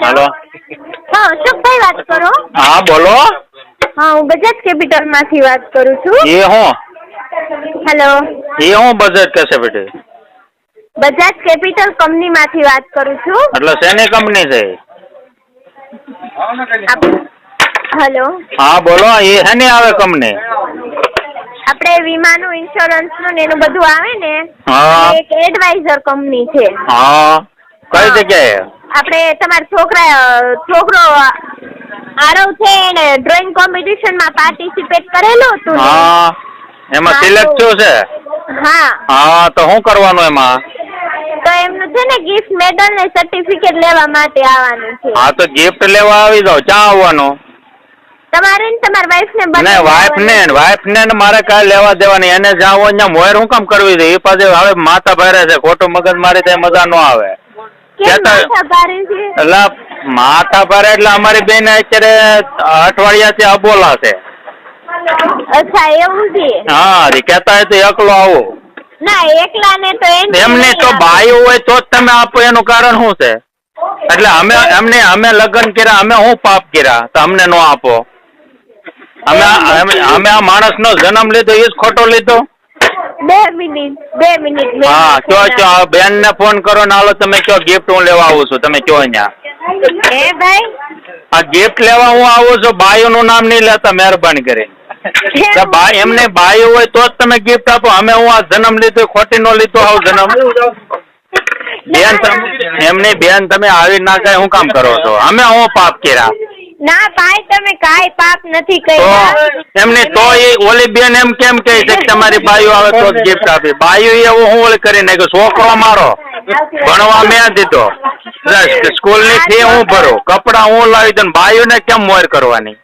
Hello हाँ અશોકભાઈ વાત કરો. हाँ बोलो. હા હું બજાજ કેપિટલ માંથી વાત કરું છું. ये हूँ. હેલો. ये हूँ बजाज कैसे बेटे. બજાજ કેપિટલ કંપની માંથી વાત કરું છું. એટલે શેની કંપની છે. હેલો. હા બોલો. એ શેની આવે કંપની. આપણે વીમાનું ઇન્સ્યોરન્સ નું ને એનું બધું આવે ને. હા. એક એડવાઇઝર કંપની છે. હા કઈ જગ્યાએ. આપણે તમારા છોકરો આરવ છે એને ડ્રોઈંગ કોમ્પિટિશન માં પાર્ટિસિપેટ કરેલું હતું ને. હા એમાં સિલેક્ટ થયું છે. હા. હા તો શું કરવાનું એમાં. તો એમનું છે ને ગિફ્ટ મેડલ ને સર્ટિફિકેટ લેવા માટે આવવાનું છે. હા તો ગિફ્ટ લેવા આવી જાવ. ક્યાં આવવાનું. તમારે ને તમારી વાઇફ ને મારે કાંઈ લેવા દેવા નહીં. એને જાવ અહીંયા મોર શું કામ કરવી છે. એ પાછું હવે માથા ભારે છે. ખોટું મગજ મારી થાય મજા ન આવે. એટલે માથા ભારે એટલે અમારી બેન અત્યારે અઠવાડિયાથી અબોલા છે. અચ્છા એવું છે. હા કેતા હોય તો એકલો આવો. ના એકલા ને તો એમને તો ભાઈ હોય તો જ તમે આપો. એનું કારણ શું છે. એટલે અમે લગ્ન કર્યા. અમે શું પાપ કર્યા તો અમને નો આપો. અમે આ માણસ નો જન્મ લીધો એ જ ખોટો લીધો. 2 મિનિટ. હા કયો બેન ને ફોન કરો ને હાલો તમે કયો ગિફ્ટ હું લેવા આવું છું. તમે કયો અહીંયા. ભાઈ આ ગિફ્ટ લેવા હું આવું છું. બાયું નું નામ નહીં લેતા મહેરબાની કરી. એમને બાયું હોય તો જ તમે ગિફ્ટ આપો. અમે હું આ જન્મ લીધો ખોટી નો લીધો આવું જન્મ. બેન એમની બેન તમે આવી ના કઈ શું કામ કરો છો. અમે હું પાપ કર્યા. ના ભાઈ તમે કાઈ પાપ નથી કર્યા. એમને તો એ ઓલી બેન એમ કેમ કહે છે કે તમારી બાયુ આવે તો જ ગિફ્ટ આપી. બાયુ એવું હું ઓલી કરીને કે છોકરો મારો ભણવા મેં દીધો. સ્કૂલ ની ફી હું ભરું. કપડા હું લાવી દઉં. બાયુ ને કેમ મોર કરવાની.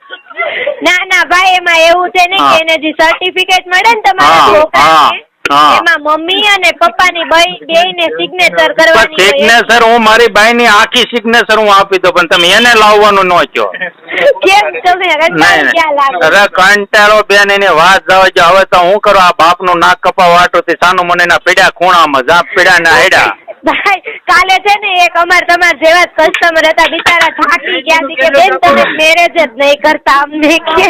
ના ભાઈ એમાં એવું છે ને કે એને જે સર્ટિફિકેટ મળે ને તમારા છોકરાને એમાં મમ્મી અને પપ્પાની બેયને સિગ્નેચર કરવાની. સિગ્નેચર હું મારી બાઈ ની આખી સિગ્નેચર હું આપી દઉં. પણ તમે એને લાવવાનું ન કહો. કેમ તમે અરે કંટાળો બેન એની વાત જવા જો. હવે તો હું કરું. આ બાપ નું નાક કપા વાટું થી સાનું મને એના પીડા ખૂણામાં જા પીડા ના હેડા. ભાઈ કાલે છે ને એક તમારા જેવા જ કસ્ટમર હતા. બિચારા થાકી ગયા છે કે બેન તમે મેરેજ જ નહીં કરતા અમને કે.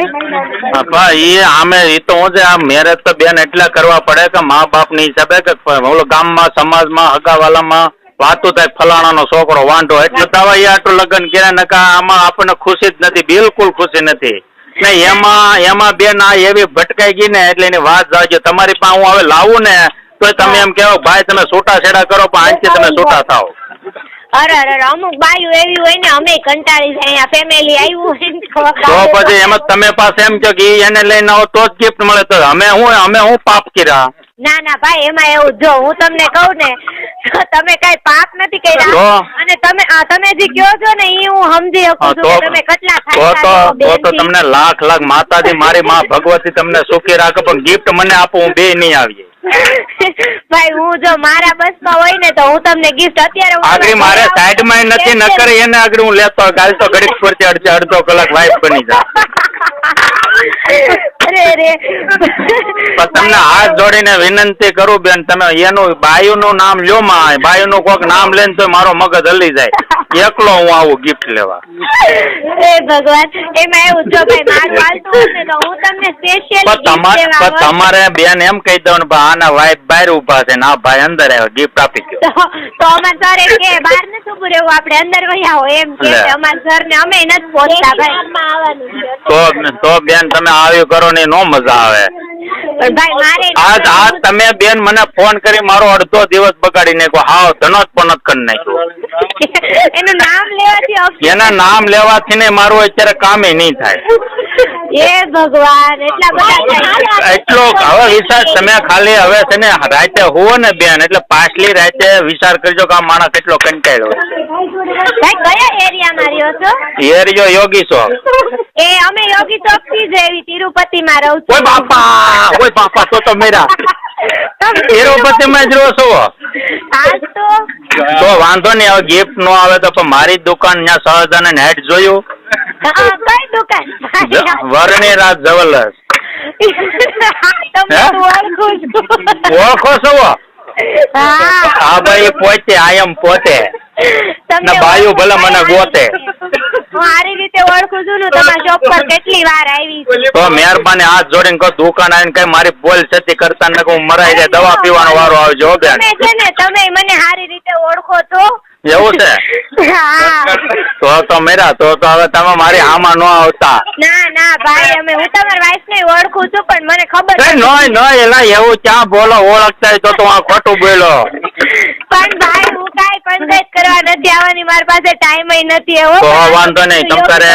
એ આમે એ તો હું છે. આ મેરેજ તો બેન એટલા કરવા પડે કે મા બાપ ની હિસાબે કે ઓલો ગામમાં સમાજમાં હગાવાલામાં વાતું થાય ફલાણા નો છોકરો વાંઢો. એટલે તો હવે આટલું લગ્ન કર્યા નકા આમાં આપણને ખુશી જ નથી. બિલકુલ ખુશી નથી. ને એમાં બેન આ એવી ભટકાઈ ગઈ ને એટલે એની વાત જાજો. તમારી પાસે હું હવે લાવું ને તો તમે એમ કેવો ભાઈ તમે છૂટા છેડા કરો પણ આજથી તમે છૂટા થાવ. અરે અમુક બાયું એવી હોય ને અમે કંટાળી જાય. અહીંયા ફેમિલી આવ્યું હોય તો પછી એમાં તમે પાસે એમ કહો કે એને લઈને આવો તો જ ગિફ્ટ મળે. તો અમે હું પાપ કર્યા. ના ભાઈ એમાં એવું જો હું તમને કહું ને તમે કઈ પાપ નથી કર્યા. અને તમે જે કહો છો ને એ હું સમજી શકું છું. તમે કેટલા તો તમને લાખ માતાજી મારી માં ભગવતી તમને સુખી રાખે. પણ ગિફ્ટ મને આપો. હું બે નહીં આવીએ ભાઈ. હું જો મારા બસમાં હોય ને તો હું તમને ગિફ્ટ અત્યારે આગળ મારે સાઈડમાં નથી ન કરે એને આગળ હું લેતો. કાલ તો ઘડીક પરથી અડધો કલાક વાઇફ બની જાય. તમને હાથ જોડીને વિનંતી કરું બેન તમે એનું બાયુ નું નામ લ્યો. માં બાયુ નું કોઈક નામ લઈને તો મારો મગજ હલી જાય. એકલો હું આવું ગિફ્ટ લેવા. ભગવાન એમાં એવું જો ભાઈ મારું હાલતું ને તો હું તમને સ્પેશિયલ તમારે બેન એમ કહી દઉં ને આના વાઇફ બહાર ઉભા છે ને આ ભાઈ અંદર આવ્યો ગિફ્ટ આપી ગયો. તો અમાર સર એમ કે બહાર નથી ઉભું રહેવું આપણે અંદર વહી આવો એમ કે અમાર સર ને અમે નથી પહોંચતા ભાઈ. તો બેન તમે આવ્યું કરો ને નો મજા આવે. આજ તમે બેન મને ફોન કરી મારો અડધો દિવસ બગાડી નાખ્યો. હાવ ધનોત પનોત કરી નાખ્યો. એનું નામ લેવાથી એના નામ લેવાથી ને મારું અત્યારે કામે નહીં થાય. એ ભગવાન એટલા બધા એટલો હવે વિચાર તમે ખાલી હવે છે ને રાતે હોવો ને બેન એટલે પાછલી રાતે વિચાર કરજો કે આ માણસ કેટલો કંટાળ્યો. કયા એરિયામાં રહ્યો છો. એરિયો યોગી ચોક. એ અમે યોગી ચોક થી જ એવી તિરુપતિમાં રહું છું. ઓય બાપા તો મેરા તિરુપતિમાં જ રહો છો. તો વાંધો નહીં. હવે ગિફ્ટ નો આવે તો મારી દુકાન ત્યાં સહજાને નેટ જોયું. કઈ દુકાન. વરણી રાત જવલસ. ઓળખો છો. હા ભાઈ પોતે આયમ પોતે તમને બાયું ભલે મને ગોતે. હું સારી રીતે ઓળખું છું ને તમારા શોપ પર કેટલી વાર આવી છું. તો મહેરબાની હાથ જોડીને કહો દુકાન આવીને કઈ મારી બોલ છતી કરતા ને હું મરાઈ જાય દવા પીવાનો વારો આવજો હો બેન. તમે છે ને તમે મને સારી રીતે ઓળખો તો. એવું છે? હા. તો મેરા તો હવે તમે મારી આમાં ન આવતા. ના ભાઈ હું તમારી વાઈફ ને ઓળખું છું પણ મને ખબર નહીં એલા એવું ક્યાં બોલો ઓળખતા હોય તો આ ખોટું બોલો. પણ ભાઈ હું કાંઈ પંચાયત કરવા નથી આવવાની મારી પાસે ટાઈમ નથી એવો. તો વાંધો નહીં તમતારે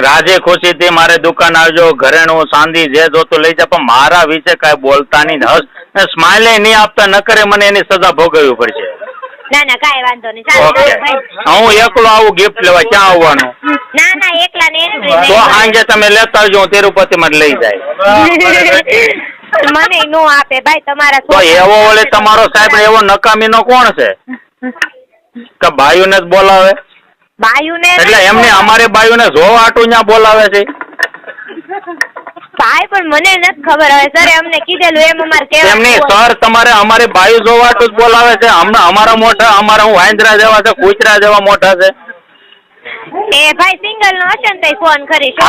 રાજી ખુશી થી મારે દુકાન આવજો ઘરેણું ચાંદી જે જોતું લઈ જા પણ મારા વિશે કઈ બોલતા નહીં હસ સ્માઇલે નહીં આપતા ન કરે મને એની સજા ભોગવવી પડશે. ના કાંઈ વાંધો નહીં. હું એકલો આવું ગિફ્ટ લેવા ક્યાં આવવાનું? ના એકલા ને તો સાંજે તમે લેતા આવજો હું તિરુપતિ માં લઈ જાય. મને નો આપે ભાઈ તમારા. તો એવો ઓલે તમારો સાહેબ એવો નકામી નો કોણ છે કે બાયુને જ બોલાવે? બાયુને એટલે એમને અમારે બાયુને જોવા આટું ત્યાં બોલાવે છે ભાઈ પણ મને નથી ખબર હવે સર અમને કીધેલું એમ અમારે કેવું એમની સર તમારે અમારી બાયુ જોવા આટું જ બોલાવે છે. અમારા મોટા અમારા હું વાંદરા જેવા છે કૂતરા જેવા મોટા છે. એ ભાઈ સિંગલ નો હશે ને તો ફોન કરીશ.